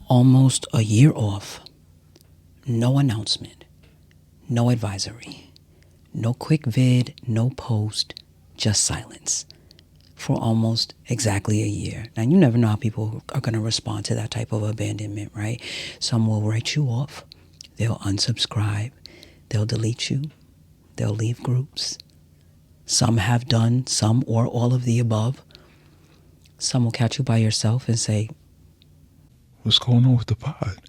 Almost a year off. No announcement. No advisory. No quick vid. No post. Just silence. For almost exactly a year. Now, you never know how people are going to respond to that type of abandonment, right? Some will write you off. They'll unsubscribe. They'll delete you. They'll leave groups. Some have done some or all of the above. Some will catch you by yourself and say, "What's going on with the pod?"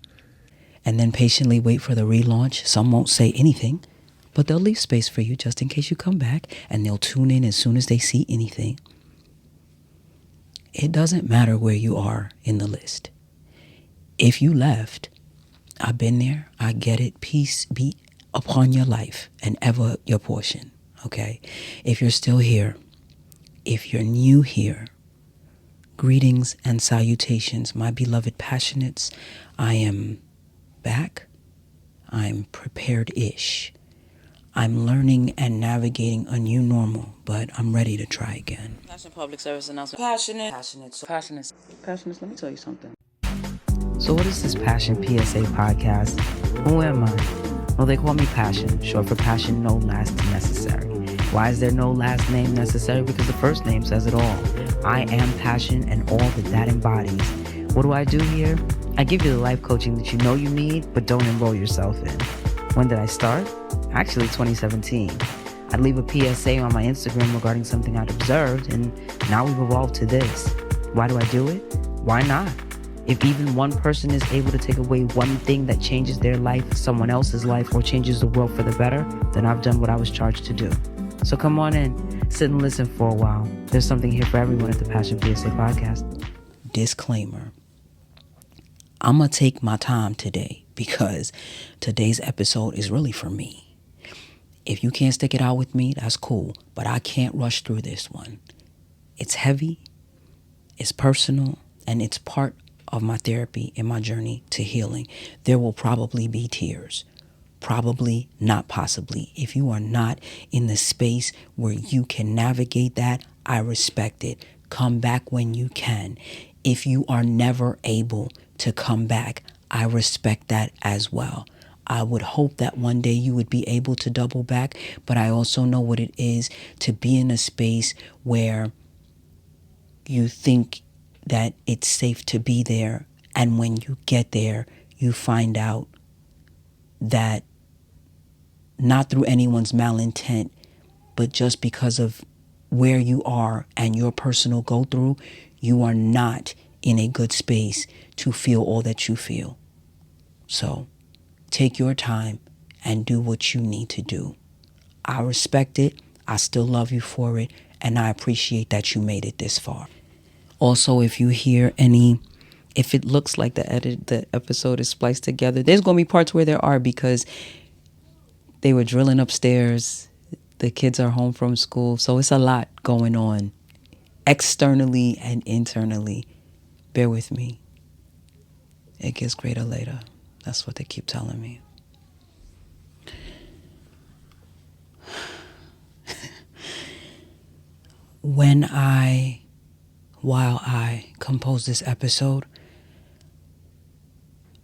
And then patiently wait for the relaunch. Some won't say anything, but they'll leave space for you just in case you come back, and they'll tune in as soon as they see anything. It doesn't matter where you are in the list. If you left, I've been there. I get it. Peace be upon your life and ever your portion, okay? If you're still here, if you're new here, greetings and salutations, my beloved passionates. I am back. I'm prepared-ish. I'm learning and navigating a new normal, but I'm ready to try again. Passion public service announcement. Passionate. Let me tell you something. So what is this Passion PSA podcast? Who am I? Well, they call me Passion, short for passion no last necessary. Why is there no last name necessary? Because the first name says it all. I am Passion and all that embodies. What do I do here? I give you the life coaching that you know you need, but don't enroll yourself in. When did I start? Actually, 2017. I'd leave a PSA on my Instagram regarding something I'd observed, and now we've evolved to this. Why do I do it? Why not? If even one person is able to take away one thing that changes their life, someone else's life, or changes the world for the better, then I've done what I was charged to do. So come on in, sit and listen for a while. There's something here for everyone at the Passion PSA podcast. Disclaimer. I'm going to take my time today because today's episode is really for me. If you can't stick it out with me, that's cool, but I can't rush through this one. It's heavy, it's personal, and it's part of my therapy and my journey to healing. There will probably be tears. Probably, not possibly. If you are not in the space where you can navigate that, I respect it. Come back when you can. If you are never able to come back, I respect that as well. I would hope that one day you would be able to double back, but I also know what it is to be in a space where you think that it's safe to be there, and when you get there, you find out that not through anyone's malintent, but just because of where you are and your personal go through, you are not in a good space to feel all that you feel. So take your time and do what you need to do. I respect it. I still love you for it. And I appreciate that you made it this far. Also, if you hear if it looks like the episode is spliced together, there's going to be parts where there are because they were drilling upstairs. The kids are home from school. So it's a lot going on externally and internally. Bear with me. It gets greater later. That's what they keep telling me. While I composed this episode,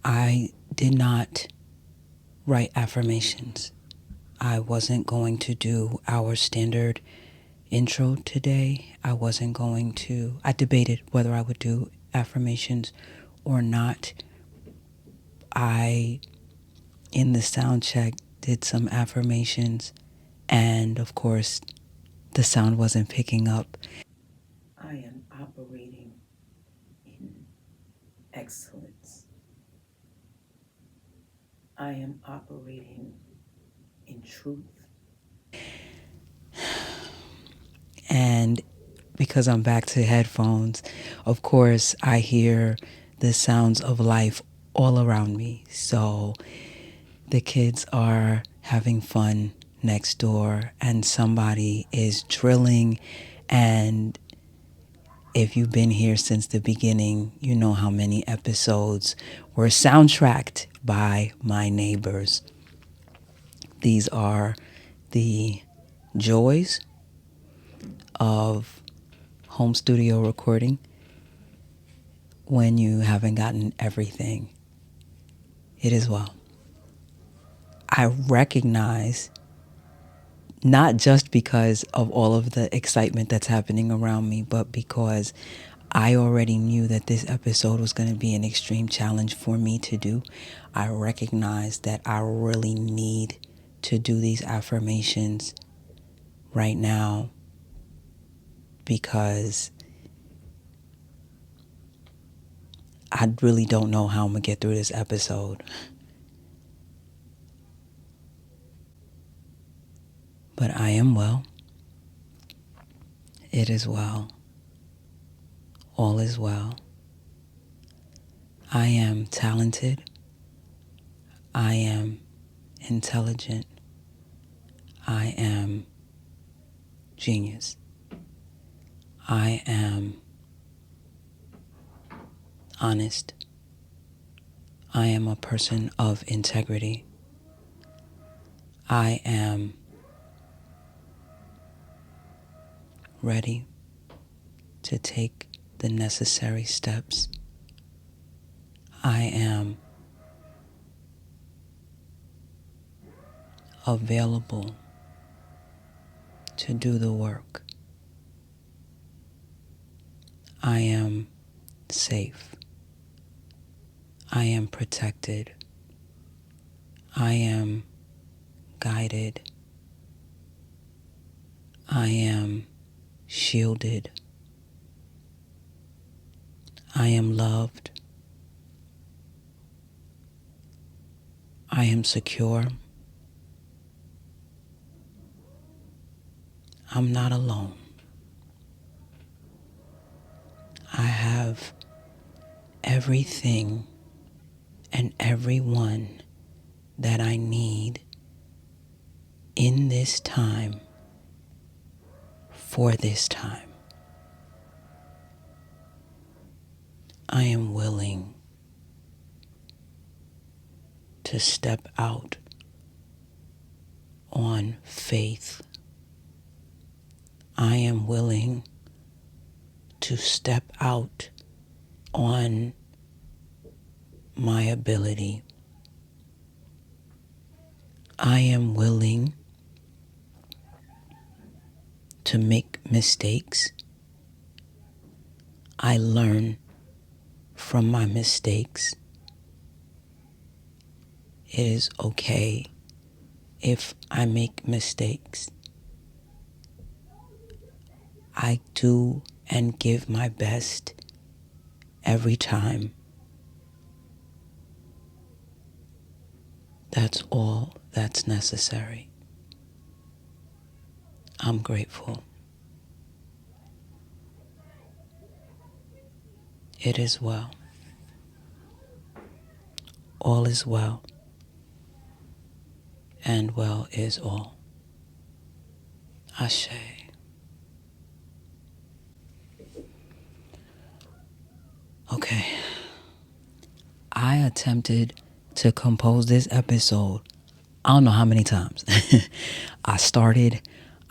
I did not write affirmations. I wasn't going to do our standard intro today. I debated whether I would do affirmations or not. In the sound check, did some affirmations, and of course, the sound wasn't picking up. I am operating in excellence. I am operating in truth. And because I'm back to headphones, of course, I hear the sounds of life all around me. So the kids are having fun next door and somebody is drilling. And if you've been here since the beginning, you know how many episodes were soundtracked by my neighbors. These are the joys of home studio recording. when you haven't gotten everything. It is well. I recognize, not just because of all of the excitement that's happening around me, but because I already knew that this episode was going to be an extreme challenge for me to do. I recognize that I really need to do these affirmations right now because I really don't know how I'm going to get through this episode. But I am well. It is well. All is well. I am talented. I am intelligent. I am genius. I am honest. I am a person of integrity. I am ready to take the necessary steps. I am available to do the work. I am safe. I am protected. I am guided. I am shielded. I am loved. I am secure. I'm not alone. I have everything and everyone that I need in this time for this time. I am willing to step out on faith. I am willing to step out on my ability. I am willing to make mistakes. I learn from my mistakes. It is okay if I make mistakes. I do and give my best every time. That's all that's necessary. I'm grateful. It is well. All is well. And well is all. Ashe. Okay. I attempted to compose this episode I don't know how many times. I started,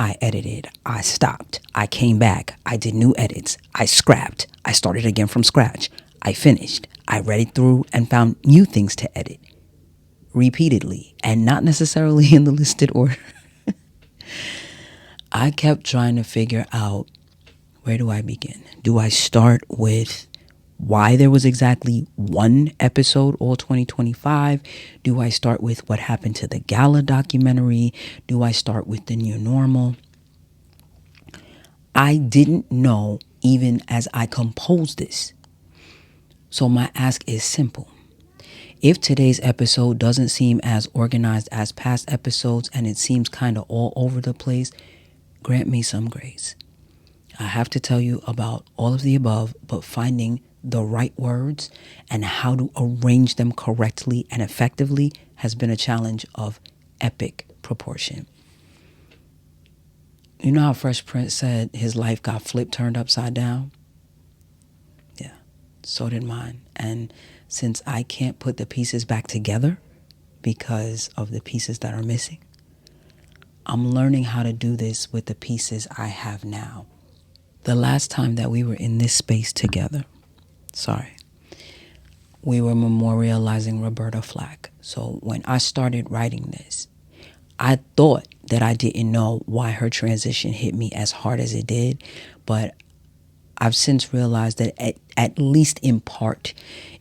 I edited, I stopped, I came back, I did new edits, I scrapped, I started again from scratch, I finished, I read it through and found new things to edit repeatedly and not necessarily in the listed order. I kept trying to figure out, where do I begin? Do I start with why there was exactly one episode all 2025? Do I start with what happened to the gala documentary? Do I start with the new normal? I didn't know even as I composed this. So my ask is simple. If today's episode doesn't seem as organized as past episodes and it seems kind of all over the place, grant me some grace. I have to tell you about all of the above, but finding the right words and how to arrange them correctly and effectively has been a challenge of epic proportion. You know how Fresh Prince said his life got turned upside down? Yeah, so did mine. And since I can't put the pieces back together because of the pieces that are missing, I'm learning how to do this with the pieces I have now. The last time that we were in this space together, we were memorializing Roberta Flack. So when I started writing this, I thought that I didn't know why her transition hit me as hard as it did, but I've since realized that at least in part,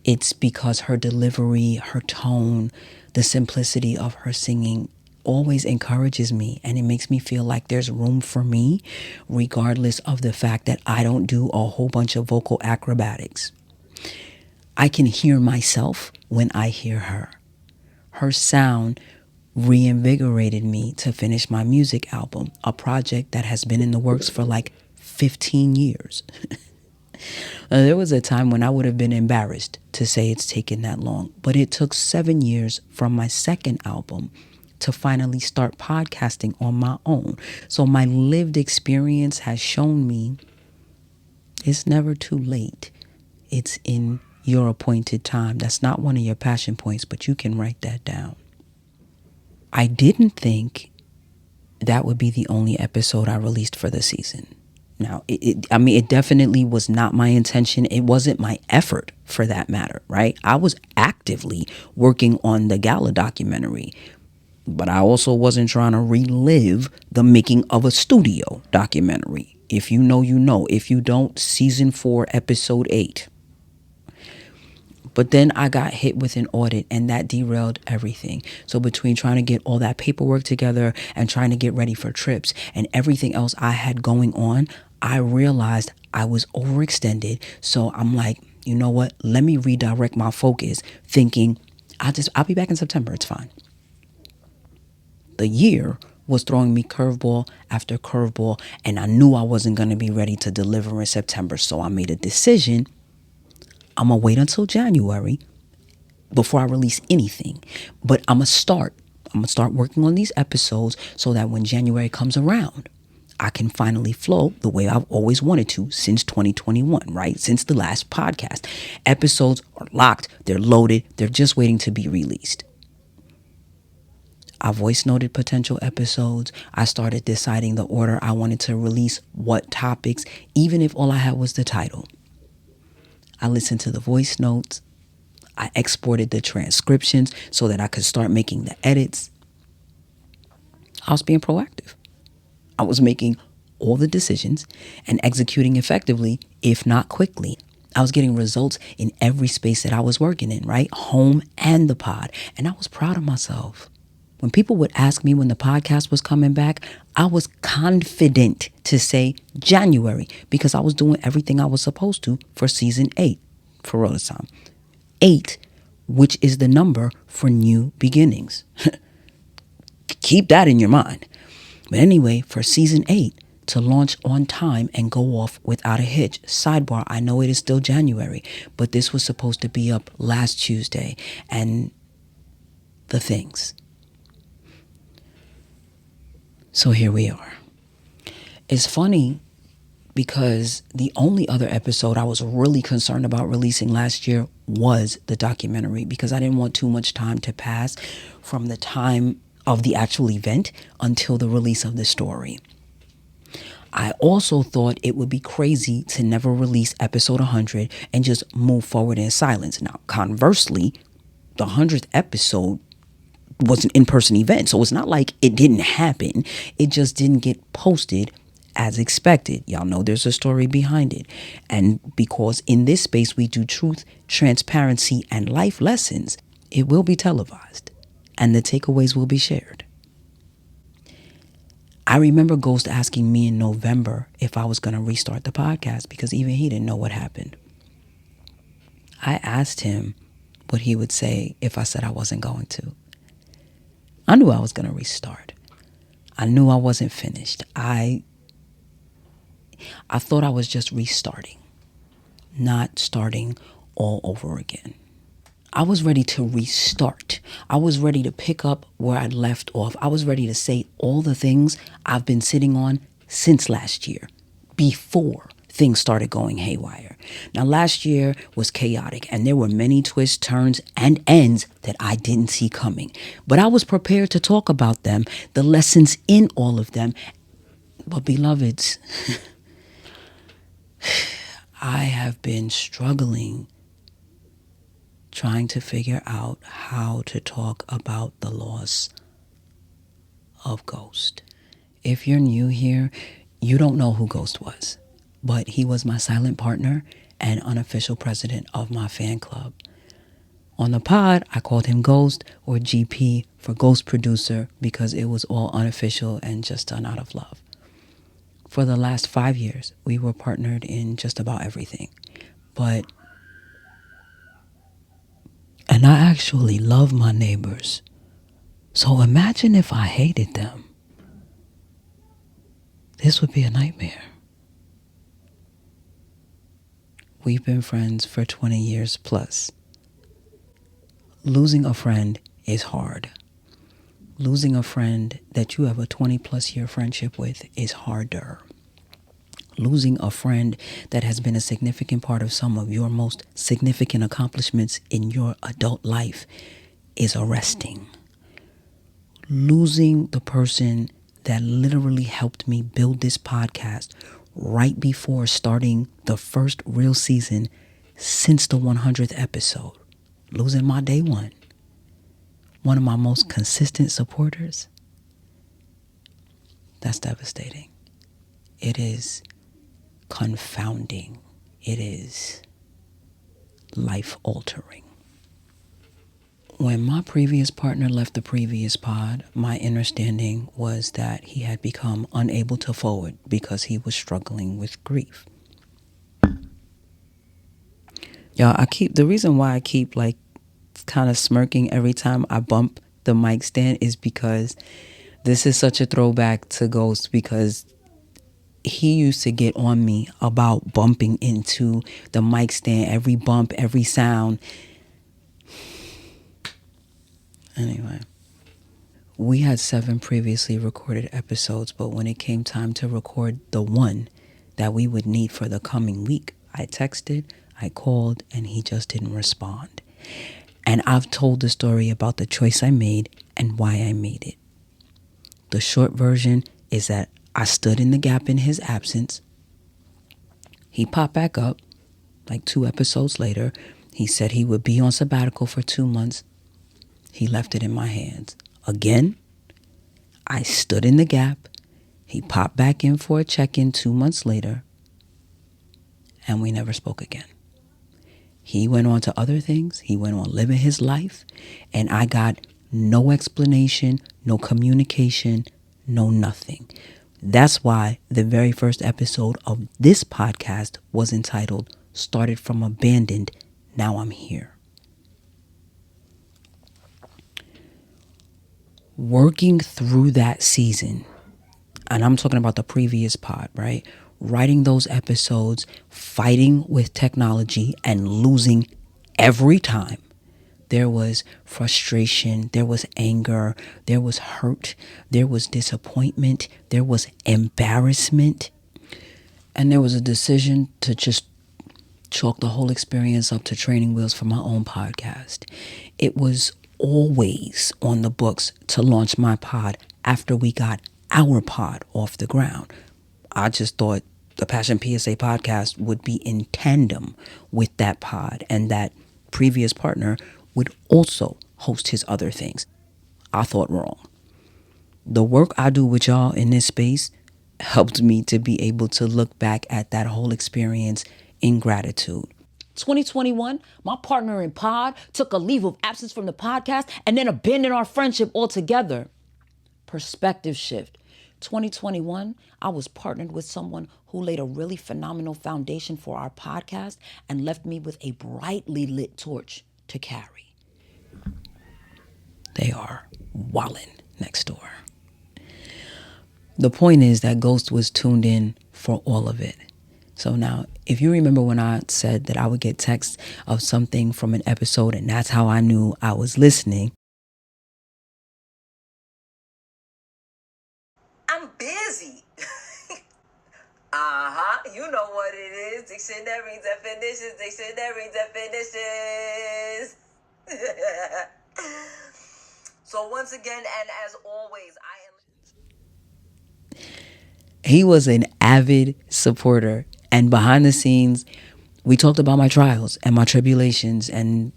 it's because her delivery, her tone, the simplicity of her singing always encourages me, and it makes me feel like there's room for me, regardless of the fact that I don't do a whole bunch of vocal acrobatics. I can hear myself when I hear her. Her sound reinvigorated me to finish my music album, a project that has been in the works for like 15 years. There was a time when I would have been embarrassed to say it's taken that long, but it took 7 years from my second album to finally start podcasting on my own. So my lived experience has shown me it's never too late. It's in your appointed time. That's not one of your passion points, but you can write that down. I didn't think that would be the only episode I released for the season. Now, it definitely was not my intention. It wasn't my effort, for that matter, right? I was actively working on the Gala documentary, but I also wasn't trying to relive the making of a studio documentary. If you know, you know. If you don't, season 4, episode 8. But then I got hit with an audit, and that derailed everything. So between trying to get all that paperwork together and trying to get ready for trips and everything else I had going on, I realized I was overextended. So I'm like, you know what? Let me redirect my focus, thinking I'll be back in September. It's fine. The year was throwing me curveball after curveball, and I knew I wasn't going to be ready to deliver in September. So I made a decision. I'm going to wait until January before I release anything. But I'm going to start working on these episodes so that when January comes around, I can finally flow the way I've always wanted to since 2021, right? Since the last podcast. Episodes are locked. They're loaded. They're just waiting to be released. I voice noted potential episodes. I started deciding the order I wanted to release, what topics, even if all I had was the title. I listened to the voice notes. I exported the transcriptions so that I could start making the edits. I was being proactive. I was making all the decisions and executing effectively, if not quickly. I was getting results in every space that I was working in, right? Home and the pod. And I was proud of myself. When people would ask me when the podcast was coming back, I was confident to say January because I was doing everything I was supposed to for season 8 for real this time. 8, which is the number for new beginnings. Keep that in your mind. But anyway, for season 8 to launch on time and go off without a hitch. Sidebar, I know it is still January, but this was supposed to be up last Tuesday. And the things. So here we are. It's funny because the only other episode I was really concerned about releasing last year was the documentary because I didn't want too much time to pass from the time of the actual event until the release of the story. I also thought it would be crazy to never release episode 100 and just move forward in silence. Now, conversely, the 100th episode was an in-person event, so it's not like it didn't happen. It just didn't get posted as expected. Y'all know there's a story behind it. And because in this space we do truth, transparency, and life lessons, it will be televised and the takeaways will be shared. I remember Ghost asking me in November if I was going to restart the podcast because even he didn't know what happened. I asked him what he would say if I said I wasn't going to. I knew I was going to restart. I knew I wasn't finished. I thought I was just restarting, not starting all over again. I was ready to restart. I was ready to pick up where I'd left off. I was ready to say all the things I've been sitting on since last year, before things started going haywire. Now, last year was chaotic, and there were many twists, turns, and ends that I didn't see coming. But I was prepared to talk about them, the lessons in all of them. But beloveds, I have been struggling trying to figure out how to talk about the loss of Ghost. If you're new here, you don't know who Ghost was, but he was my silent partner and unofficial president of my fan club. On the pod, I called him Ghost, or GP for Ghost Producer, because it was all unofficial and just done out of love. For the last 5 years, we were partnered in just about everything. And I actually love my neighbors. So imagine if I hated them. This would be a nightmare. We've been friends for 20 years plus. Losing a friend is hard. Losing a friend that you have a 20 plus year friendship with is harder. Losing a friend that has been a significant part of some of your most significant accomplishments in your adult life is arresting. Losing the person that literally helped me build this podcast right before starting the first real season since the 100th episode. Losing my day one of my most consistent supporters. That's devastating. It is confounding. It is life altering. When my previous partner left the previous pod, my understanding was that he had become unable to forward because he was struggling with grief. Y'all, the reason why I keep like kind of smirking every time I bump the mic stand is because this is such a throwback to Ghost, because he used to get on me about bumping into the mic stand, every bump, every sound. Anyway, we had 7 previously recorded episodes, but when it came time to record the one that we would need for the coming week, I texted, I called, and he just didn't respond. And I've told the story about the choice I made and why I made it. The short version is that I stood in the gap in his absence. He popped back up like 2 episodes later. He said he would be on sabbatical for 2 months. He left it in my hands. Again, I stood in the gap. He popped back in for a check-in 2 months later, and we never spoke again. He went on to other things. He went on living his life, and I got no explanation, no communication, no nothing. That's why the very first episode of this podcast was entitled Started from Abandoned, Now I'm Here. Working through that season, and I'm talking about the previous pod, right? Writing those episodes, fighting with technology and losing every time. There was frustration, there was anger, there was hurt, there was disappointment, there was embarrassment, and there was a decision to just chalk the whole experience up to training wheels for my own podcast. It was always on the books to launch my pod after we got our pod off the ground. I just thought the Passion PSA podcast would be in tandem with that pod, and that previous partner would also host his other things. I thought wrong. The work I do with y'all in this space helped me to be able to look back at that whole experience in gratitude. 2021, my partner in pod took a leave of absence from the podcast and then abandoned our friendship altogether. Perspective shift. 2021, I was partnered with someone who laid a really phenomenal foundation for our podcast and left me with a brightly lit torch to carry. They are wallin' next door. The point is that Ghost was tuned in for all of it. So now, if you remember when I said that I would get texts of something from an episode and that's how I knew I was listening. I'm busy. You know what it is. Dictionary definitions, dictionary definitions. So once again, and as always, He was an avid supporter, and behind the scenes, We talked about my trials and my tribulations and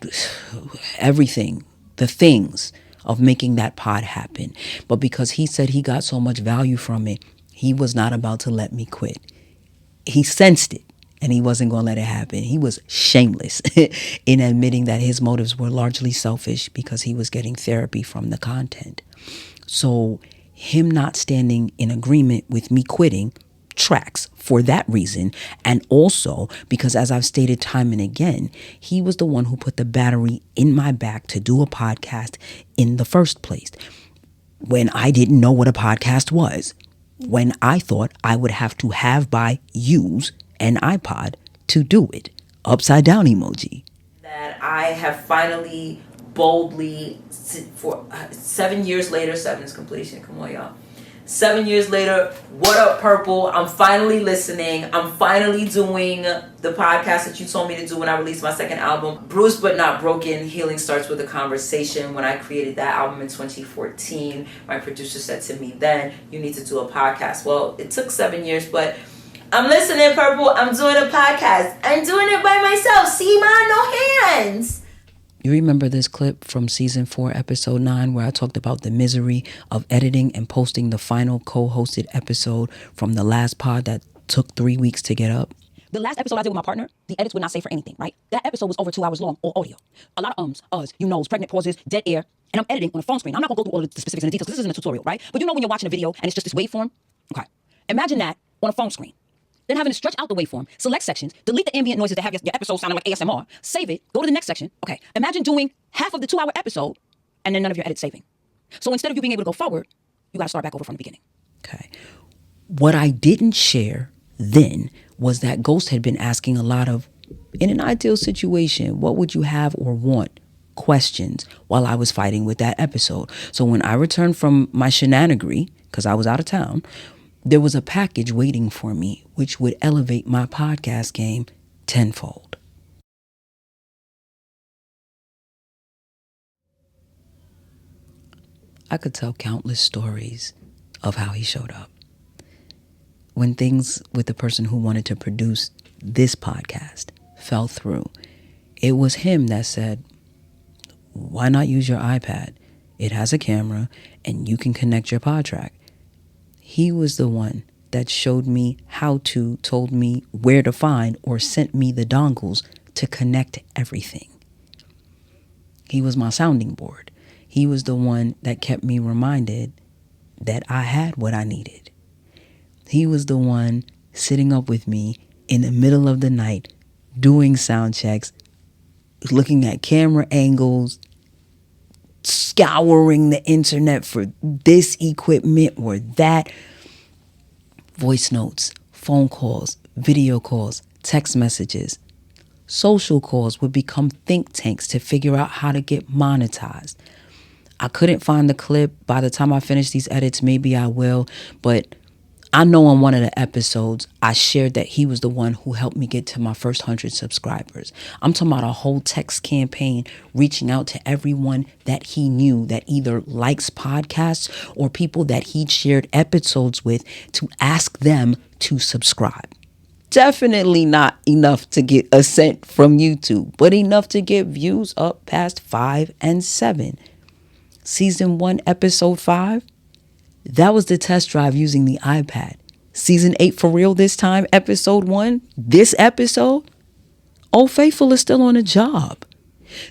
everything, the things of making that pod happen. But because he said he got so much value from it, he was not about to let me quit. He sensed it and he wasn't going to let it happen. He was shameless in admitting that his motives were largely selfish because he was getting therapy from the content. So him not standing in agreement with me quitting tracks for that reason. And also because, as I've stated time and again, he was the one who put the battery in my back to do a podcast in the first place when I didn't know what a podcast was, when I thought I would have to use an iPod to do it. Upside down emoji. That I have finally boldly, for 7 years later, 7 is completion, come on y'all. 7 years later, what up, Purple? I'm finally listening. I'm finally doing the podcast that you told me to do when I released my second album, Bruised But Not Broken. Healing Starts With a Conversation. When I created that album in 2014, my producer said to me then, you need to do a podcast. Well, it took 7 years, but I'm listening, Purple. I'm doing a podcast. I'm doing it by myself. See, man, no hands. You remember this clip from season 4, episode 9, where I talked about the misery of editing and posting the final co-hosted episode from the last pod that took 3 weeks to get up? The last episode I did with my partner, the edits would not say for anything, right? That episode was over 2 hours long, all audio. A lot of ums, uhs, you knows, pregnant pauses, dead air, and I'm editing on a phone screen. I'm not gonna go through all the specifics and the details because this isn't a tutorial, right? But you know when you're watching a video and it's just this waveform? Okay. Imagine that on a phone screen. Then having to stretch out the waveform, select sections, delete the ambient noises that have your episode sounding like ASMR, save it, go to the next section. Okay, imagine doing half of the 2-hour episode and then none of your edits saving. So instead of you being able to go forward, you gotta start back over from the beginning. Okay. What I didn't share then was that Ghost had been asking a lot of, in an ideal situation, what would you have or want? Questions while I was fighting with that episode. So when I returned from my shenanigery, because I was out of town, there was a package waiting for me which would elevate my podcast game tenfold. I could tell countless stories of how he showed up. When things with the person who wanted to produce this podcast fell through, it was him that said, why not use your iPad? It has a camera and you can connect your pod track. He was the one that showed me how to, told me where to find, or sent me the dongles to connect everything. He was my sounding board. He was the one that kept me reminded that I had what I needed. He was the one sitting up with me in the middle of the night, doing sound checks, looking at camera angles, scouring the internet for this equipment or that. Voice notes, phone calls, video calls, text messages. Social calls would become think tanks to figure out how to get monetized. I couldn't find the clip. By the time I finish these edits, maybe I will. But I know on one of the episodes, I shared that he was the one who helped me get to my first 100 subscribers. I'm talking about a whole text campaign reaching out to everyone that he knew that either likes podcasts or people that he'd shared episodes with to ask them to subscribe. Definitely not enough to get a cent from YouTube, but enough to get views up past 5 and 7. Season 1, episode 5. That was the test drive using the iPad. Season 8 for real this time, episode 1. This episode, Old Faithful is still on a job.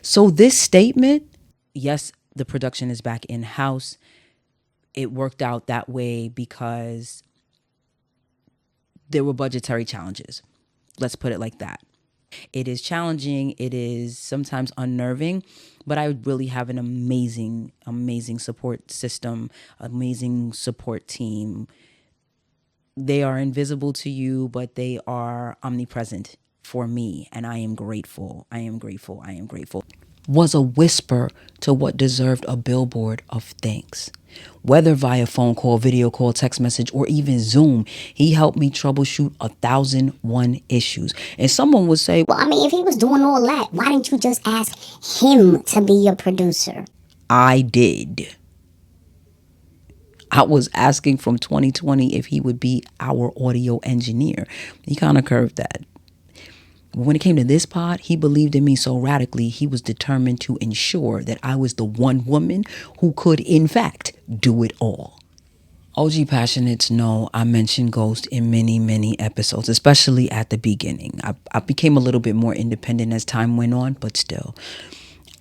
So this statement, yes, the production is back in-house. It worked out that way because there were budgetary challenges. Let's put it like that. It is challenging. It is sometimes unnerving, but I really have an amazing, amazing support system, amazing support team. They are invisible to you, but they are omnipresent for me, and I am grateful. I am grateful. I am grateful. Was a whisper to what deserved a billboard of thanks. Whether via phone call, video call, text message, or even Zoom, he helped me troubleshoot 1,001 issues. And someone would say, well, I mean, if he was doing all that, why didn't you just ask him to be your producer? I did. I was asking from 2020 if he would be our audio engineer. He kind of curved that. When it came to this pod, he believed in me so radically, he was determined to ensure that I was the one woman who could, in fact, do it all. OG Passionates know I mentioned Ghost in many, many episodes, especially at the beginning. I became a little bit more independent as time went on, but still.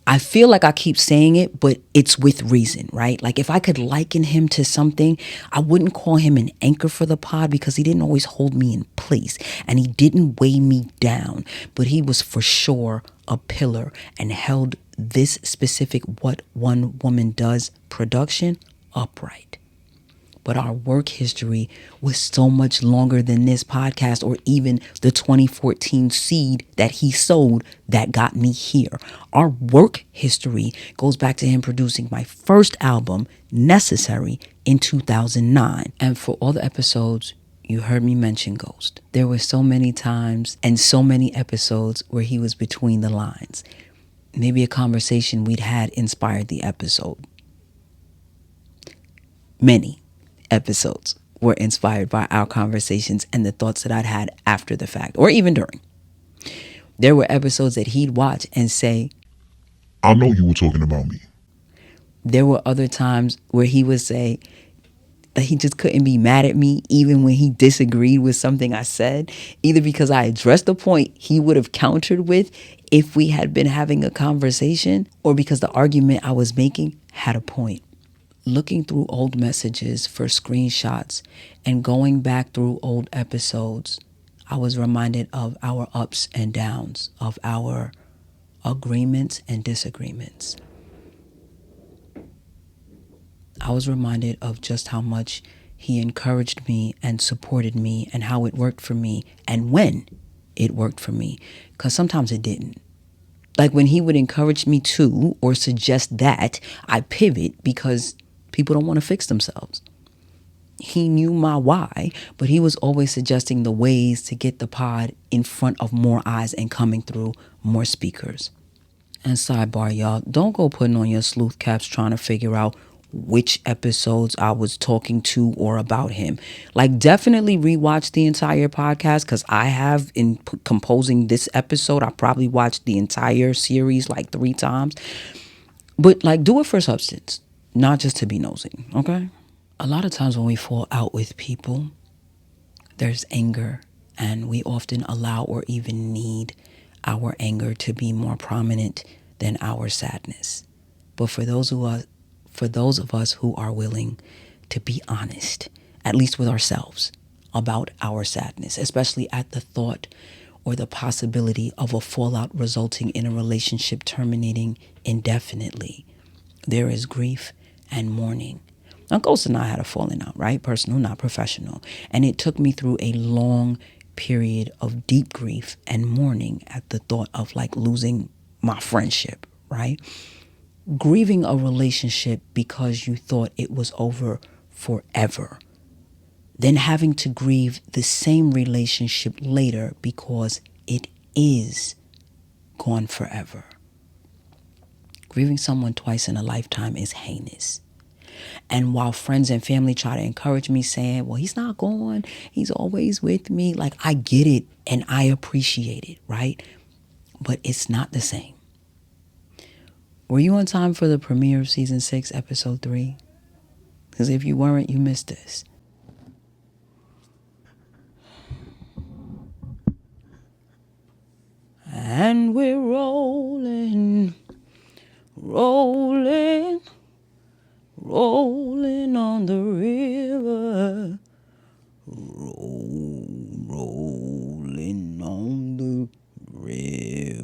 I feel like I keep saying it, but it's with reason, right? Like if I could liken him to something, I wouldn't call him an anchor for the pod because he didn't always hold me in place and he didn't weigh me down, but he was for sure a pillar and held this specific What One Woman Does production upright. But our work history was so much longer than this podcast or even the 2014 seed that he sowed that got me here. Our work history goes back to him producing my first album, Necessary, in 2009. And for all the episodes you heard me mention Ghost, there were so many times and so many episodes where he was between the lines. Maybe a conversation we'd had inspired the episode. Many episodes were inspired by our conversations and the thoughts that I'd had after the fact or even during. There were episodes that he'd watch and say, I know you were talking about me. There were other times where he would say that he just couldn't be mad at me even when he disagreed with something I said, either because I addressed the point he would have countered with if we had been having a conversation or because the argument I was making had a point. Looking through old messages for screenshots and going back through old episodes, I was reminded of our ups and downs, of our agreements and disagreements. I was reminded of just how much he encouraged me and supported me and how it worked for me and when it worked for me, because sometimes it didn't. Like when he would encourage me to or suggest that, I pivot because people don't want to fix themselves. He knew my why, but he was always suggesting the ways to get the pod in front of more eyes and coming through more speakers. And sidebar, y'all, don't go putting on your sleuth caps trying to figure out which episodes I was talking to or about him. Like definitely rewatch the entire podcast because I have in composing this episode. I probably watched the entire series like 3 times. But like do it for substance. Not just to be nosy, okay? A lot of times when we fall out with people, there's anger, and we often allow or even need our anger to be more prominent than our sadness. But for those of us who are willing to be honest, at least with ourselves, about our sadness, especially at the thought or the possibility of a fallout resulting in a relationship terminating indefinitely, there is grief and mourning. Now, Ghost and I had a falling out, right? Personal, not professional. And it took me through a long period of deep grief and mourning at the thought of like losing my friendship, right? Grieving a relationship because you thought it was over forever. Then having to grieve the same relationship later because it is gone forever. Grieving someone twice in a lifetime is heinous. And while friends and family try to encourage me saying, well, he's not gone, he's always with me. Like, I get it and I appreciate it, right? But it's not the same. Were you on time for the premiere of season 6, episode 3? Because if you weren't, you missed this. And we're rolling, rolling, rolling on the river. Rolling on the river.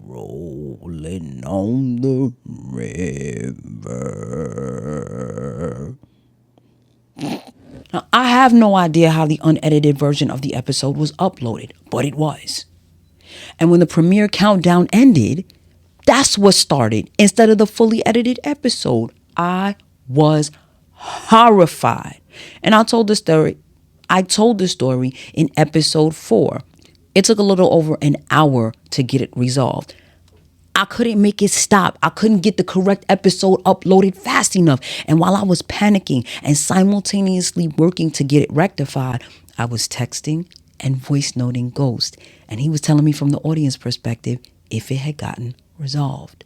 Rolling on the river. Now, I have no idea how the unedited version of the episode was uploaded, but it was. And when the premiere countdown ended, that's what started instead of the fully edited episode. I was horrified. And I told the story in episode 4. It took a little over an hour to get it resolved. I couldn't make it stop. I couldn't get the correct episode uploaded fast enough. And while I was panicking and simultaneously working to get it rectified, I was texting and voice noting Ghost, and he was telling me from the audience perspective if it had gotten resolved.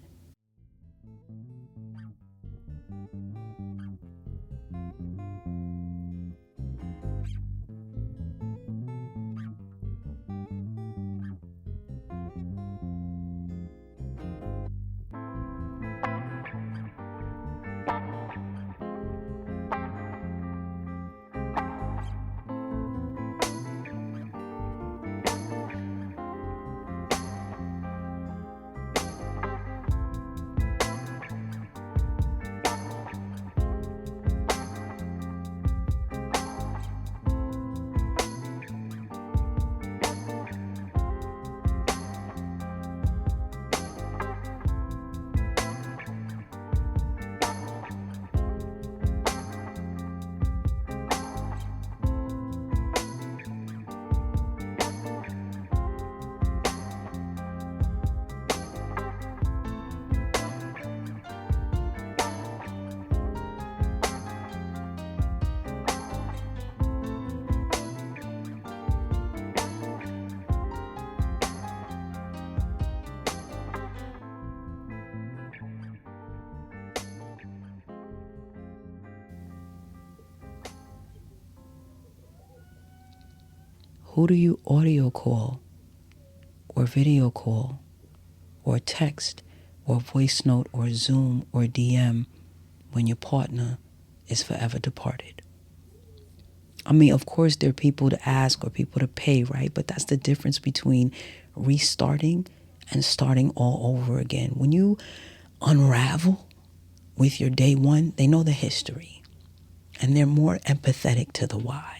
Who do you audio call or video call or text or voice note or Zoom or DM when your partner is forever departed? I mean, of course, there are people to ask or people to pay, right? But that's the difference between restarting and starting all over again. When you unravel with your day one, they know the history and they're more empathetic to the why.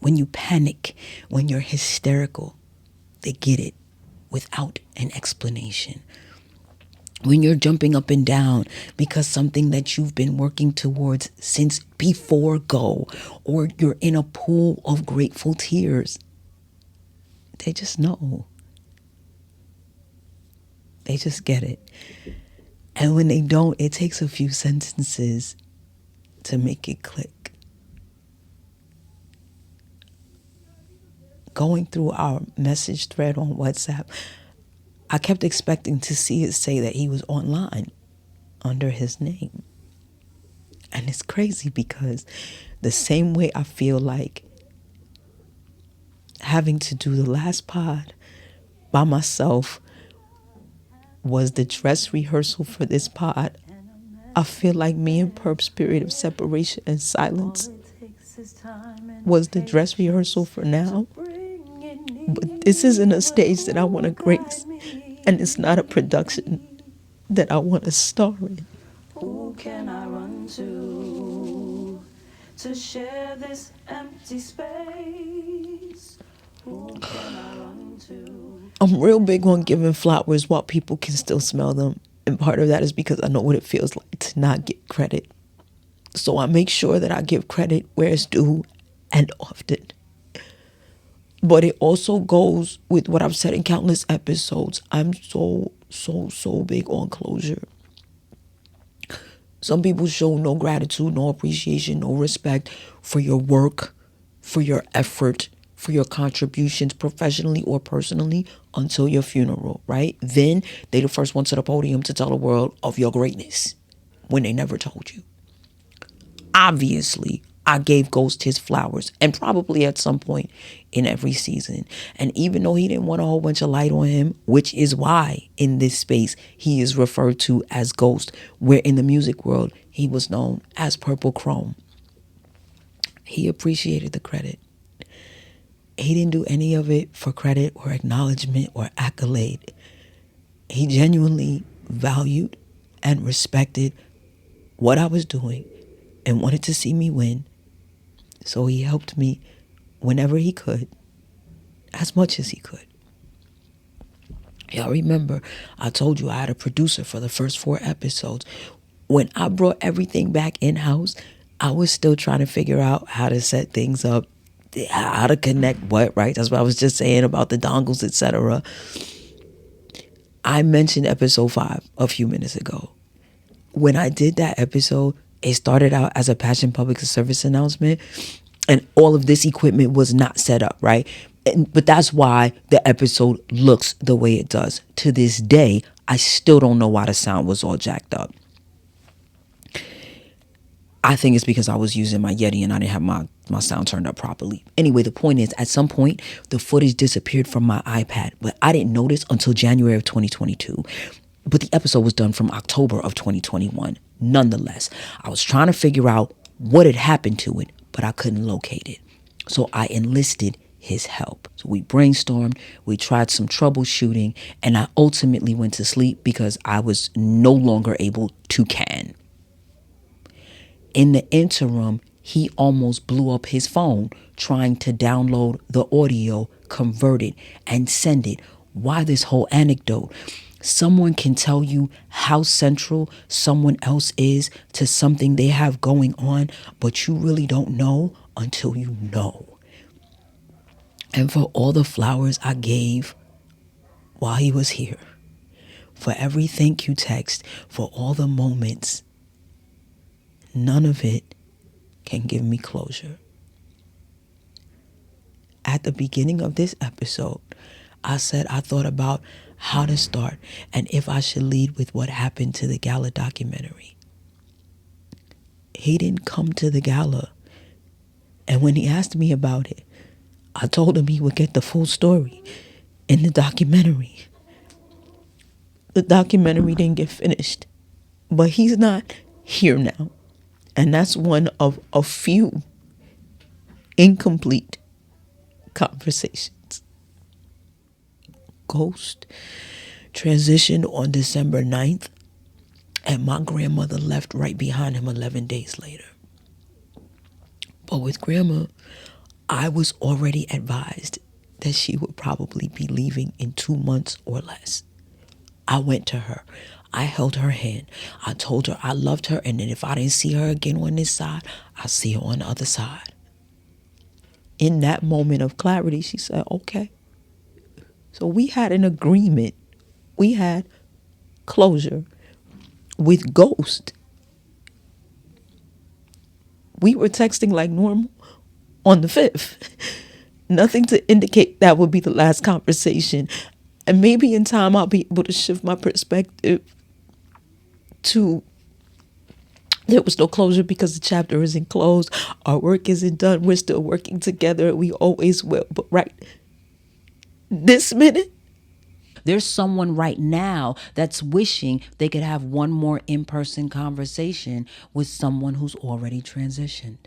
When you panic, when you're hysterical, they get it without an explanation. When you're jumping up and down because something that you've been working towards since before go, or you're in a pool of grateful tears, they just know. They just get it. And when they don't, it takes a few sentences to make it click. Going through our message thread on WhatsApp, I kept expecting to see it say that he was online under his name. And it's crazy because the same way I feel like having to do the last pod by myself was the dress rehearsal for this pod, I feel like me and Perp's period of separation and silence was the dress rehearsal for now. But this isn't a stage that I want to grace, and it's not a production that I want to star in. Who can I run to share this empty space? Who can I run to? I'm real big on giving flowers while people can still smell them. And part of that is because I know what it feels like to not get credit. So I make sure that I give credit where it's due and often. But it also goes with what I've said in countless episodes. I'm so big on closure. Some people show no gratitude, no appreciation, no respect for your work, for your effort, for your contributions professionally or personally until your funeral, right? Then they the first ones to the podium to tell the world of your greatness when they never told you. Obviously, I gave Ghost his flowers, and probably at some point in every season. And even though he didn't want a whole bunch of light on him, which is why in this space he is referred to as Ghost, where in the music world he was known as Purple Chrome, he appreciated the credit. He didn't do any of it for credit or acknowledgement or accolade. He genuinely valued and respected what I was doing and wanted to see me win. So he helped me whenever he could, as much as he could. Y'all remember, I told you I had a producer for the first 4 episodes. When I brought everything back in-house, I was still trying to figure out how to set things up, how to connect what, right? That's what I was just saying about the dongles, etc. I mentioned episode 5 a few minutes ago. When I did that episode, it started out as a Passion Public Service announcement. And all of this equipment was not set up, right? But that's why the episode looks the way it does. To this day, I still don't know why the sound was all jacked up. I think it's because I was using my Yeti and I didn't have my sound turned up properly. Anyway, the point is, at some point, the footage disappeared from my iPad, but I didn't notice until January of 2022. But the episode was done from October of 2021. Nonetheless, I was trying to figure out what had happened to it, but I couldn't locate it. So I enlisted his help. So we brainstormed, we tried some troubleshooting, and I ultimately went to sleep because I was no longer able to can. In the interim, he almost blew up his phone trying to download the audio, convert it, and send it. Why this whole anecdote? Someone can tell you how central someone else is to something they have going on, but you really don't know until you know. And for all the flowers I gave while he was here, for every thank you text, for all the moments, none of it can give me closure. At the beginning of this episode, I said I thought about how to start and if I should lead with what happened to the gala documentary. He didn't come to the gala. And when he asked me about it, I told him he would get the full story in the documentary. The documentary didn't get finished, but he's not here now. And that's one of a few incomplete conversations. Ghost transitioned on December 9th, and my grandmother left right behind him 11 days later. But with Grandma, I was already advised that she would probably be leaving in 2 months or less. I went to her. I held her hand. I told her I loved her, and that if I didn't see her again on this side, I'll see her on the other side. In that moment of clarity, she said, okay. So we had an agreement. We had closure with Ghost. We were texting like normal on the 5th. Nothing to indicate that would be the last conversation. And maybe in time I'll be able to shift my perspective to there was no closure because the chapter isn't closed. Our work isn't done. We're still working together. We always will. But right this minute, there's someone right now that's wishing they could have one more in-person conversation with someone who's already transitioned.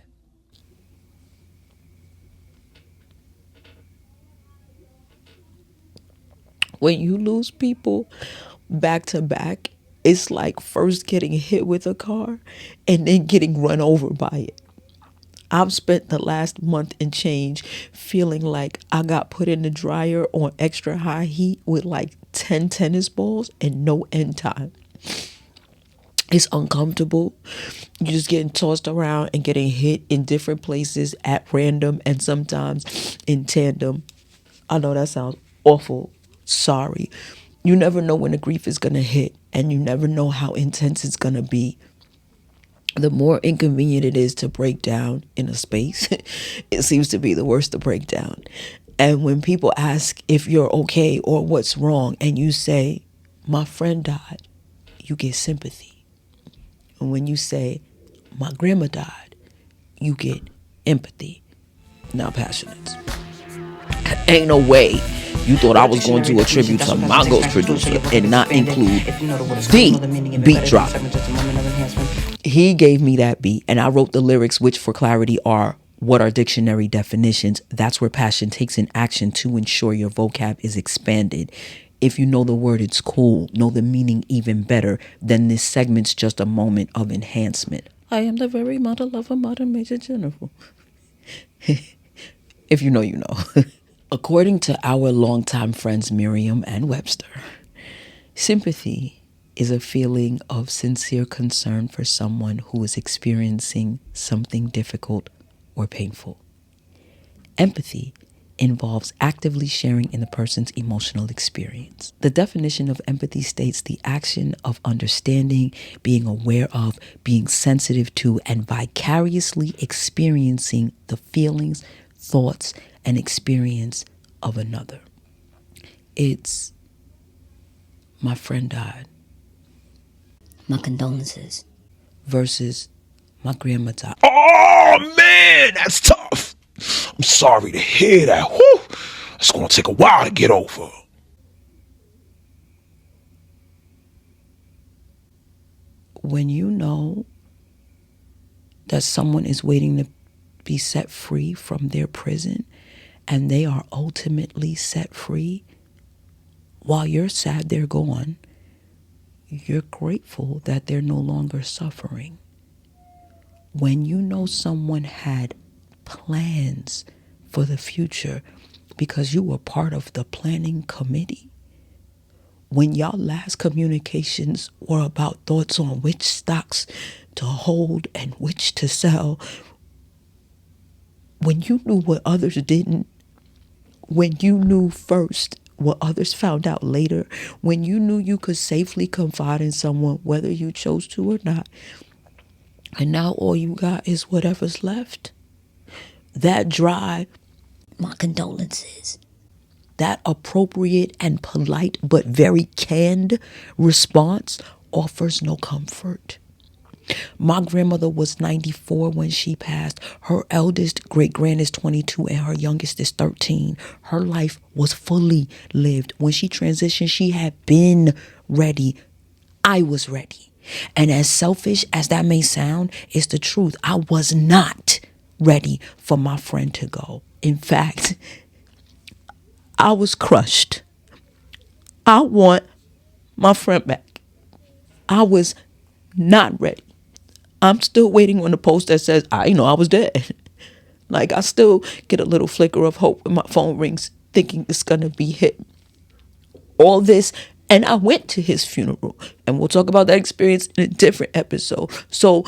When you lose people back to back, it's like first getting hit with a car and then getting run over by it. I've spent the last month and change feeling like I got put in the dryer on extra high heat with like 10 tennis balls and no end time. It's uncomfortable. You're just getting tossed around and getting hit in different places at random and sometimes in tandem. I know that sounds awful. Sorry. You never know when the grief is going to hit, and you never know how intense it's going to be. The more inconvenient it is to break down in a space, it seems to be the worse to break down. And when people ask if you're okay or what's wrong, and you say, my friend died, you get sympathy. And when you say, my grandma died, you get empathy. Now, passionates. Ain't no way you thought I was going to attribute to my ghost producer and not include the beat drop. He gave me that beat, and I wrote the lyrics, which for clarity are what are dictionary definitions. That's where passion takes an action to ensure your vocab is expanded. If you know the word, it's cool. Know the meaning even better. Then this segment's just a moment of enhancement. I am the very model of a modern Major General. If you know, you know. According to our longtime friends Merriam and Webster, sympathy is a feeling of sincere concern for someone who is experiencing something difficult or painful. Empathy involves actively sharing in the person's emotional experience. The definition of empathy states the action of understanding, being aware of, being sensitive to, and vicariously experiencing the feelings, thoughts, and experience of another. It's my friend died. My condolences. Versus my grandma died. Oh man, that's tough. I'm sorry to hear that. Whew. It's gonna take a while to get over. When you know that someone is waiting to be set free from their prison and they are ultimately set free, while you're sad they're gone, you're grateful that they're no longer suffering. When you know someone had plans for the future because you were part of the planning committee, when y'all last communications were about thoughts on which stocks to hold and which to sell, when you knew what others didn't, when you knew first what others found out later, when you knew you could safely confide in someone whether you chose to or not, and now all you got is whatever's left, that dry, My condolences. that appropriate and polite but very canned response offers no comfort. My grandmother was 94 when she passed. Her eldest great-grand is 22 and her youngest is 13. Her life was fully lived. When she transitioned, she had been ready. I was ready. And as selfish as that may sound, it's the truth. I was not ready for my friend to go. In fact, I was crushed. I want my friend back. I was not ready. I'm still waiting on the post that says, I was dead. Like, I still get a little flicker of hope when my phone rings, thinking it's going to be hit. All this, and I went to his funeral, and we'll talk about that experience in a different episode. So,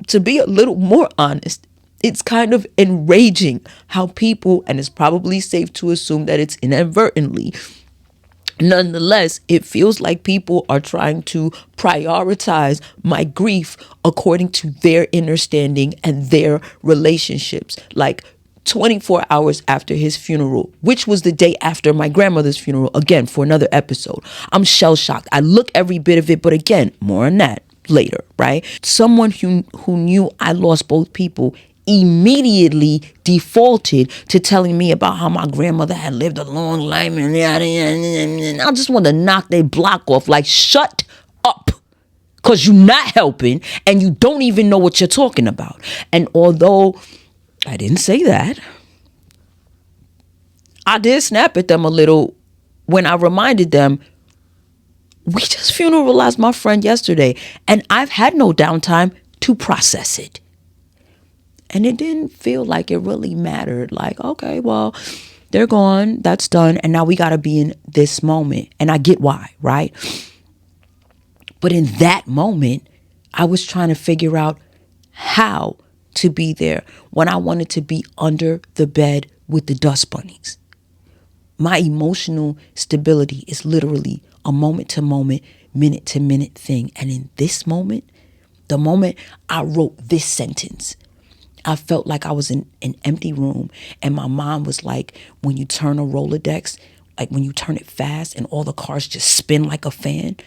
to be a little more honest, it's kind of enraging how people, and it's probably safe to assume that it's inadvertently, nonetheless, it feels like people are trying to prioritize my grief according to their understanding and their relationships. Like 24 hours after his funeral, which was the day after my grandmother's funeral, again, for another episode, I'm shell shocked. I look every bit of it, but again, more on that later, right? Someone who knew I lost both people immediately defaulted to telling me about how my grandmother had lived a long life, and I just want to knock their block off. Like, shut up, because you're not helping and you don't even know what you're talking about. And although I didn't say that, I did snap at them a little when I reminded them, we just funeralized my friend yesterday and I've had no downtime to process it. And it didn't feel like it really mattered. Like, okay, well, they're gone. That's done. And now we got to be in this moment. And I get why, right? But in that moment, I was trying to figure out how to be there when I wanted to be under the bed with the dust bunnies. My emotional stability is literally a moment to moment, minute to minute thing. And in this moment, the moment I wrote this sentence, I felt like I was in an empty room and my mom was like, when you turn a Rolodex, like when you turn it fast and all the cars just spin like a fan,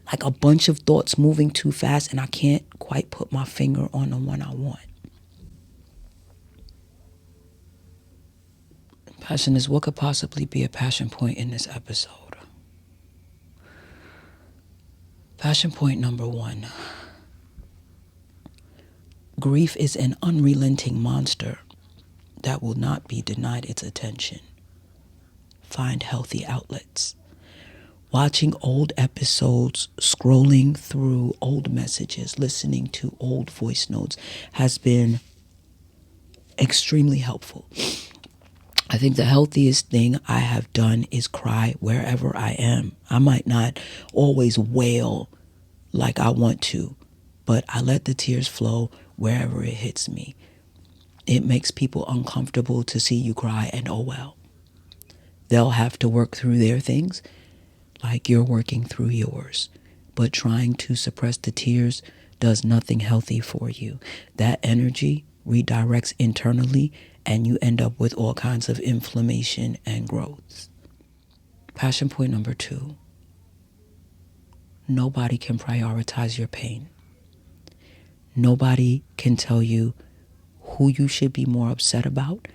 like a bunch of thoughts moving too fast and I can't quite put my finger on the one I want. Passion is what could possibly be a passion point in this episode. Passion point number 1. Grief is an unrelenting monster that will not be denied its attention. Find healthy outlets. Watching old episodes, scrolling through old messages, listening to old voice notes has been extremely helpful. I think the healthiest thing I have done is cry wherever I am. I might not always wail like I want to, but I let the tears flow wherever it hits me. It makes people uncomfortable to see you cry, and oh well. They'll have to work through their things like you're working through yours. But trying to suppress the tears does nothing healthy for you. That energy redirects internally and you end up with all kinds of inflammation and growth. Passion point number 2. Nobody can prioritize your pain. Nobody can tell you who you should be more upset about,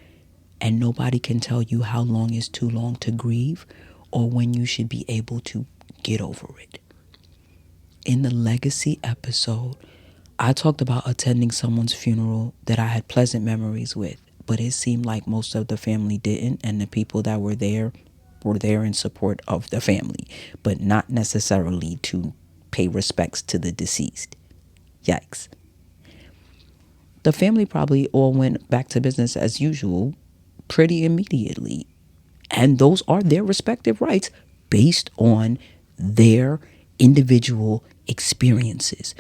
and nobody can tell you how long is too long to grieve or when you should be able to get over it. In the legacy episode, I talked about attending someone's funeral that I had pleasant memories with, but it seemed like most of the family didn't, and the people that were there in support of the family, but not necessarily to pay respects to the deceased. Yikes. The family probably all went back to business as usual pretty immediately. And those are their respective rights based on their individual experiences.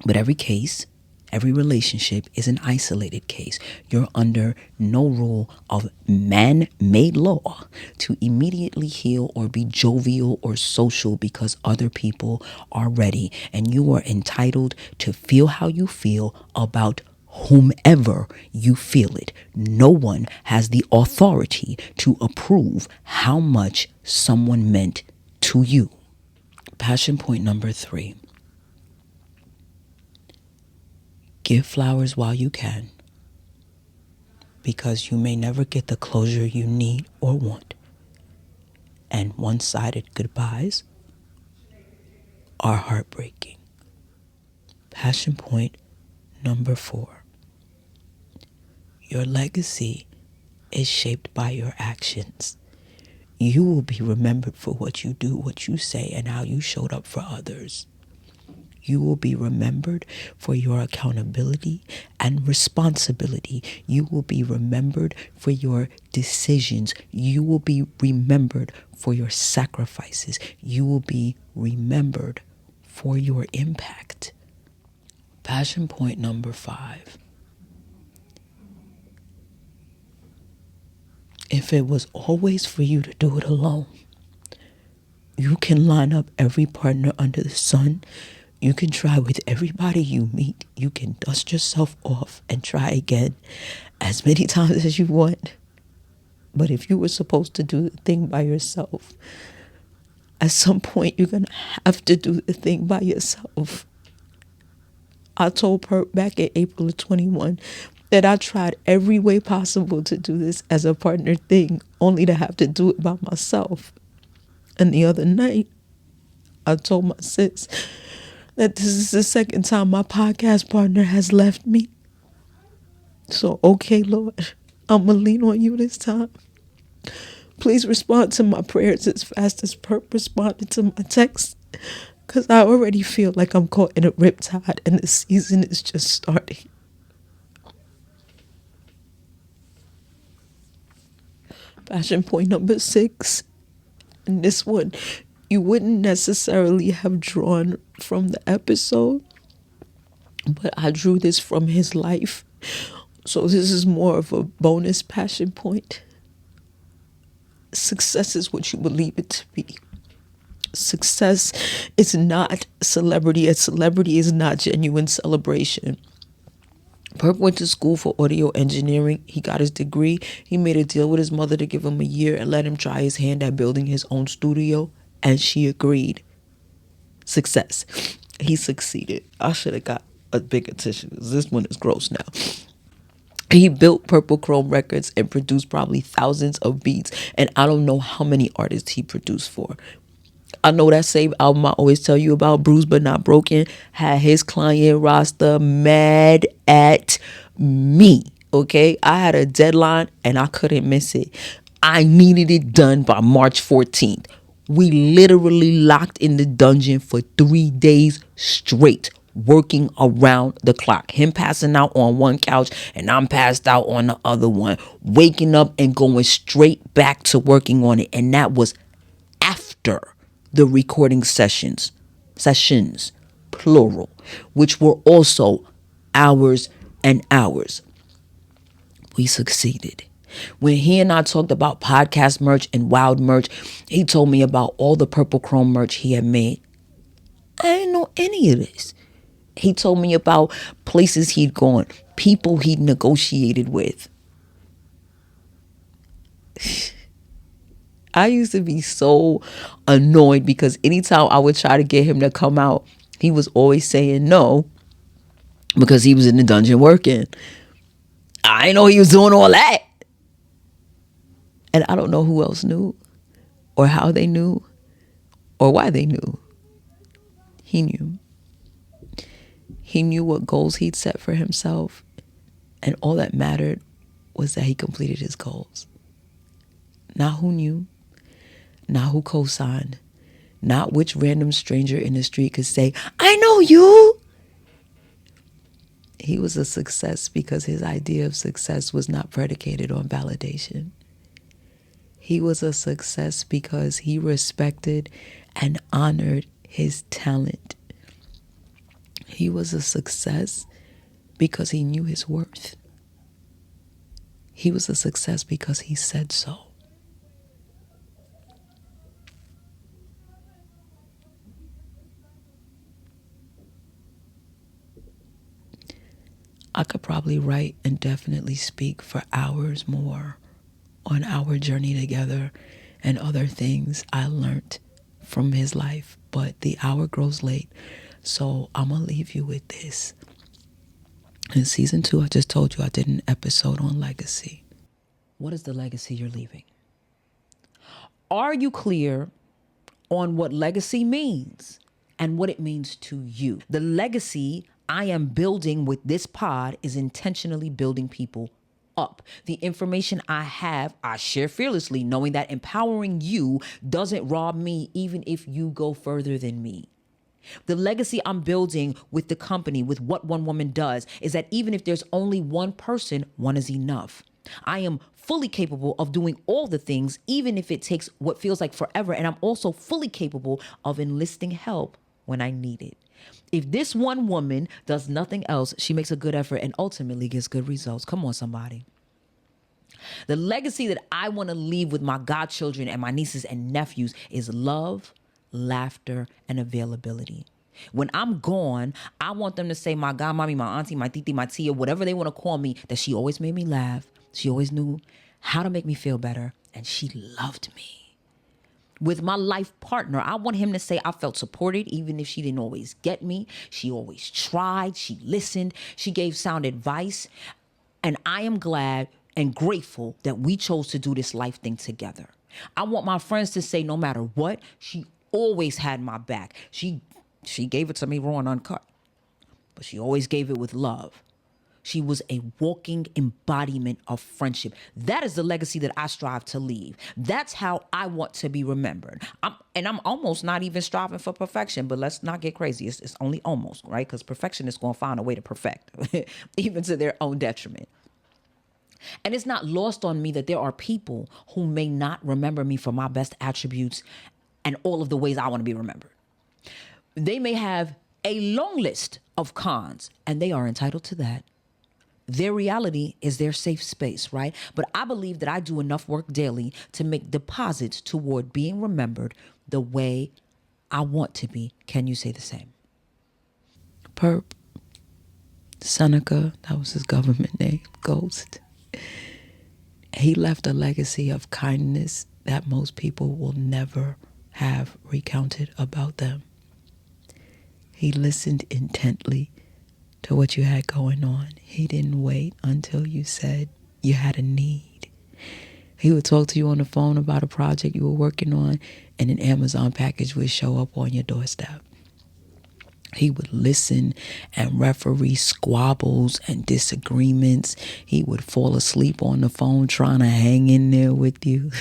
But every case, every relationship is an isolated case. You're under no rule of man-made law to immediately heal or be jovial or social because other people are ready. And you are entitled to feel how you feel about whomever you feel it. No one has the authority to approve how much someone meant to you. Passion point number 3. Give flowers while you can, because you may never get the closure you need or want. And one-sided goodbyes are heartbreaking. Passion point number 4. Your legacy is shaped by your actions. You will be remembered for what you do, what you say, and how you showed up for others. You will be remembered for your accountability and responsibility. You will be remembered for your decisions. You will be remembered for your sacrifices. You will be remembered for your impact. Passion point number 5. If it was always for you to do it alone, you can line up every partner under the sun. You can try with everybody you meet. You can dust yourself off and try again as many times as you want. But if you were supposed to do the thing by yourself, at some point you're going to have to do the thing by yourself. I told Perp back in April of 21 that I tried every way possible to do this as a partner thing, only to have to do it by myself. And the other night, I told my sis that this is the second time my podcast partner has left me. So, okay, Lord, I'm going to lean on you this time. Please respond to my prayers as fast as Perp responded to my text, because I already feel like I'm caught in a riptide and the season is just starting. Passion point number 6. And this one, you wouldn't necessarily have drawn from the episode, but I drew this from his life. So this is more of a bonus passion point. Success is what you believe it to be. Success is not celebrity. A celebrity is not genuine celebration. Perp went to school for audio engineering. He got his degree. He made a deal with his mother to give him a year and let him try his hand at building his own studio. And she agreed. Success. He succeeded. I should have got a bigger tissue. This one is gross now. He built Purple Chrome Records and produced probably thousands of beats. And I don't know how many artists he produced for. I know that same album I always tell you about, Bruised But Not Broken, had his client roster mad at me. Okay, I had a deadline and I couldn't miss it. I needed it done by March 14th. We literally locked in the dungeon for 3 days straight, working around the clock. Him passing out on one couch and I'm passed out on the other one, waking up and going straight back to working on it. And that was after the recording sessions, plural, which were also hours and hours. We succeeded. When he and I talked about podcast merch and wild merch, he told me about all the Purple Chrome merch he had made. I didn't know any of this. He told me about places he'd gone, people he'd negotiated with. I used to be so annoyed because anytime I would try to get him to come out, he was always saying no because he was in the dungeon working. I didn't know he was doing all that. And I don't know who else knew or how they knew or why they knew. He knew. He knew what goals he'd set for himself. And all that mattered was that he completed his goals. Not who knew, not who co-signed, not which random stranger in the street could say, I know you. He was a success because his idea of success was not predicated on validation. He was a success because he respected and honored his talent. He was a success because he knew his worth. He was a success because he said so. I could probably write and definitely speak for hours more on our journey together and other things I learned from his life, but the hour grows late, so I'm gonna leave you with this. In season 2, I just told you I did an episode on legacy. What is the legacy you're leaving? Are you clear on what legacy means and what it means to you? The legacy I am building with this pod is intentionally building people up. The information I have, I share fearlessly, knowing that empowering you doesn't rob me even if you go further than me. The legacy I'm building with the company, with what one woman does, is that even if there's only one person, one is enough. I am fully capable of doing all the things, even if it takes what feels like forever. And I'm also fully capable of enlisting help when I need it. If this one woman does nothing else, she makes a good effort and ultimately gets good results. Come on, somebody. The legacy that I want to leave with my godchildren and my nieces and nephews is love, laughter, and availability. When I'm gone, I want them to say my godmommy, my auntie, my titi, my tia, whatever they want to call me, that she always made me laugh. She always knew how to make me feel better, and she loved me. With my life partner, I want him to say I felt supported even if she didn't always get me. She always tried. She listened. She gave sound advice. And I am glad and grateful that we chose to do this life thing together. I want my friends to say no matter what, she always had my back. She gave it to me raw and uncut, but she always gave it with love. She was a walking embodiment of friendship. That is the legacy that I strive to leave. That's how I want to be remembered. I'm almost not even striving for perfection, but let's not get crazy. It's only almost, right? Because perfectionists going to find a way to perfect, even to their own detriment. And it's not lost on me that there are people who may not remember me for my best attributes and all of the ways I want to be remembered. They may have a long list of cons, and they are entitled to that. Their reality is their safe space, right? But I believe that I do enough work daily to make deposits toward being remembered the way I want to be. Can you say the same? Perp. Seneca, that was his government name, Ghost. He left a legacy of kindness that most people will never have recounted about them. He listened intently to what you had going on. He didn't wait until you said you had a need. He would talk to you on the phone about a project you were working on, and an Amazon package would show up on your doorstep. He would listen and referee squabbles and disagreements. He would fall asleep on the phone trying to hang in there with you.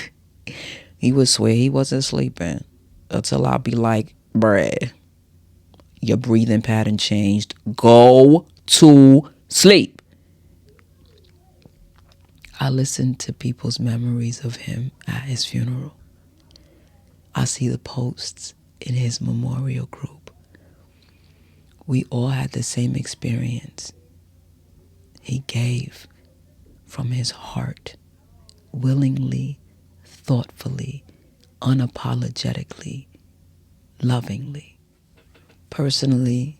He would swear he wasn't sleeping until I'd be like, bruh, your breathing pattern changed. Go to sleep. I listened to people's memories of him at his funeral. I see the posts in his memorial group. We all had the same experience. He gave from his heart, willingly, thoughtfully, unapologetically, lovingly. Personally,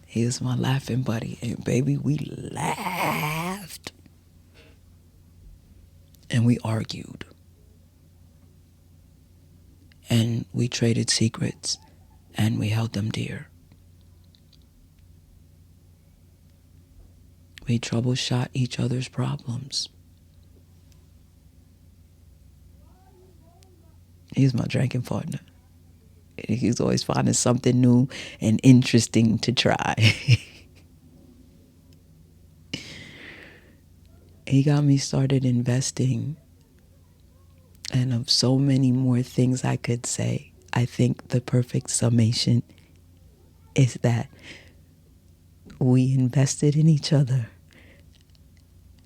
he is my laughing buddy. And baby, we laughed. And we argued. And we traded secrets. And we held them dear. We troubleshot each other's problems. He's my drinking partner. He's always finding something new and interesting to try. He got me started investing. And of so many more things I could say, I think the perfect summation is that we invested in each other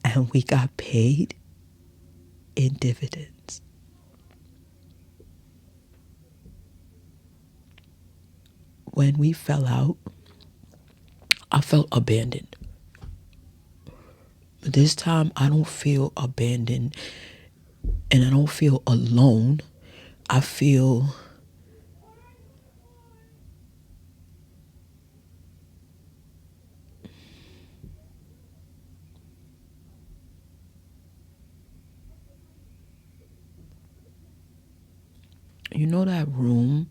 and we got paid in dividends. When we fell out, I felt abandoned. But this time, I don't feel abandoned and I don't feel alone. I feel you know that room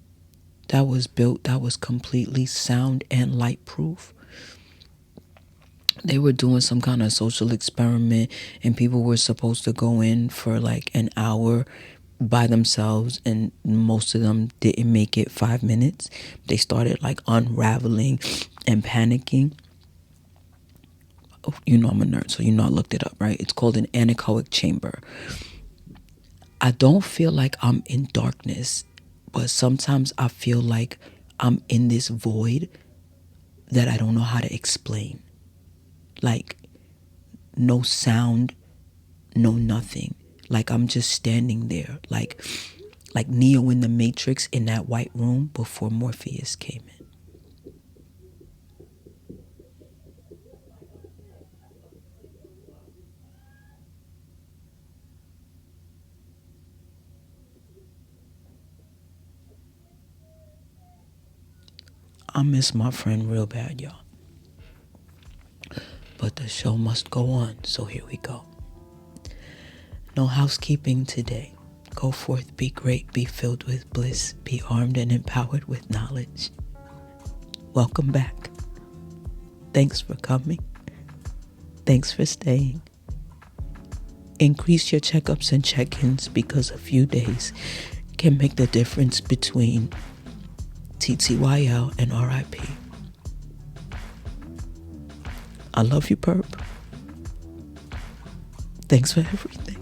that was built that was completely sound and light proof? They were doing some kind of social experiment and people were supposed to go in for like an hour by themselves and most of them didn't make it 5 minutes. They started like unraveling and panicking. You know I'm a nerd, so you know I looked it up, right? It's called an anechoic chamber. I don't feel like I'm in darkness, but sometimes I feel like I'm in this void that I don't know how to explain. Like, no sound, no nothing. Like, I'm just standing there. Like Neo in the Matrix in that white room before Morpheus came in. I miss my friend real bad, y'all. But the show must go on, so here we go. No housekeeping today. Go forth, be great, be filled with bliss, be armed and empowered with knowledge. Welcome back. Thanks for coming. Thanks for staying. Increase your checkups and check-ins because a few days can make the difference between TTYL and RIP. I love you, Perp. Thanks for everything.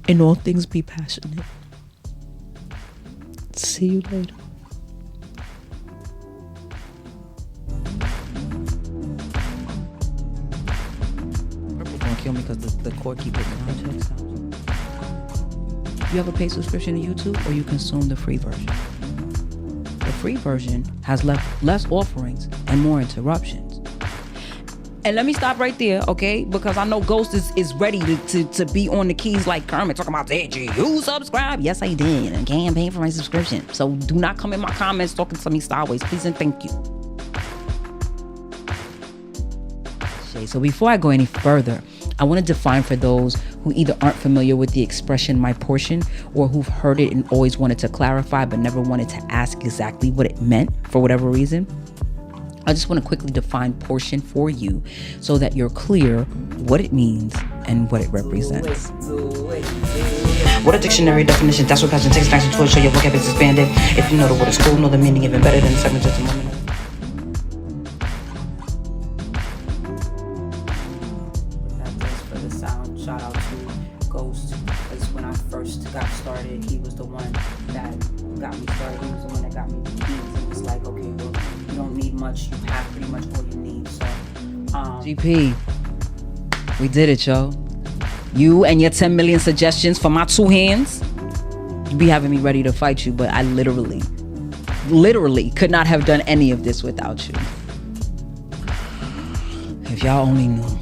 In all things, be passionate. See you later. Purple's gonna kill me because the cord keep hitting the checks. You have a paid subscription to YouTube or you consume the free version. The free version has less offerings and more interruptions. And let me stop right there, okay? Because I know Ghost is ready to be on the keys like Kermit talking about, did you subscribe? Yes, I did. I can't pay for my subscription. So do not come in my comments talking to me sideways, please and thank you. So before I go any further, I want to define for those who either aren't familiar with the expression my portion or who've heard it and always wanted to clarify but never wanted to ask exactly what it meant for whatever reason. I just want to quickly define portion for you so that you're clear what it means and what it represents. What a dictionary definition, that's what passion takes action towards, show your vocabulary is expanded. If you know the word is cool, know the meaning even better than the segment just a moment. Shout out to Ghost, because when I first got started, he was the one that got me started. He was the one that got me the keys. It was like, okay, well, you don't need much. You have pretty much all you need. So, GP, we did it, yo. You and your 10 million suggestions for my 2 hands, you be having me ready to fight you, but I literally could not have done any of this without you. If y'all only knew.